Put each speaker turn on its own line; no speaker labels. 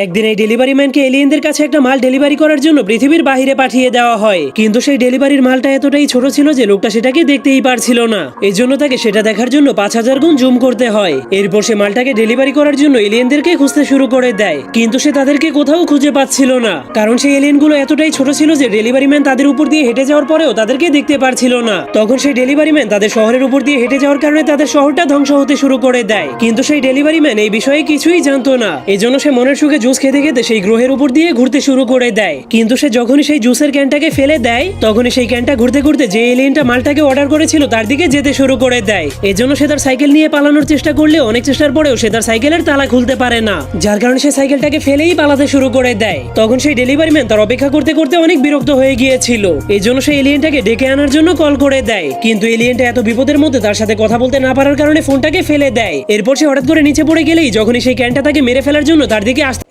একদিন এই ডেলিভারি ম্যানকে এলিয়েনদের কাছে একটা মাল ডেলিভারি করার জন্য পৃথিবীর বাইরে পাঠিয়ে দেওয়া হয়, কিন্তু সেই ডেলিভারির মালটা এতটাই ছোট ছিল যে লোকটা সেটাকে দেখতেই পারছিল না। এই জন্য তাকে সেটা দেখার জন্য 5000 গুণ জুম করতে হয়। এরপর সে মালটাকে ডেলিভারি করার জন্য এলিয়েনদেরকে খুঁজতে শুরু করে দেয়, কিন্তু সে তাদেরকে কোথাও খুঁজে পাচ্ছিল না, কারণ সেই এলিয়েনগুলো এতটাই ছোট ছিল যে ডেলিভারি ম্যান তাদের উপর দিয়ে হেঁটে যাওয়ার পরেও তাদেরকে দেখতে পারছিল না। তখন সেই ডেলিভারি ম্যান তাদের শহরের উপর দিয়ে হেঁটে যাওয়ার কারণে তাদের শহরটা ধ্বংস হতে শুরু করে দেয়, কিন্তু সেই ডেলিভারি ম্যান এই বিষয়ে কিছুই জানতো না। এই জন্য সে মনের সুখে জুস খেতে খেতে সেই গ্রহের উপর দিয়ে ঘুরতে শুরু করে দেয়। কিন্তু সে যখনই সেই জুসের ক্যানটাকে ফেলে দেয়, তখনই সেই ক্যানটা ঘুরতে ঘুরতে যে এলিয়েনটা মালটাকে অর্ডার করেছিল তার দিকে যেতে শুরু করে দেয়। এজন্য সে তার সাইকেল নিয়ে পালানোর চেষ্টা করলেও অনেক চেষ্টার পরেও সে তার সাইকেলের তালা খুলতে পারে না, যার কারণে সে সাইকেলটাকে ফেলেই পালাতে শুরু করে দেয়। তখন সেই ডেলিভারি ম্যান তার অপেক্ষা করতে করতে অনেক বিরক্ত হয়ে গিয়েছিল। এই জন্য সে এলিয়েনটাকে ডেকে আনার জন্য কল করে দেয়, কিন্তু এলিয়েনটা এত বিপদের মধ্যে তার সাথে কথা বলতে না পারার কারণে ফোনটাকে ফেলে দেয়। এরপর সে হঠাৎ করে নিচে পড়ে গেলেই যখনই সেই ক্যানটা তাকে মেরে ফেলার জন্য তার দিকে আসতে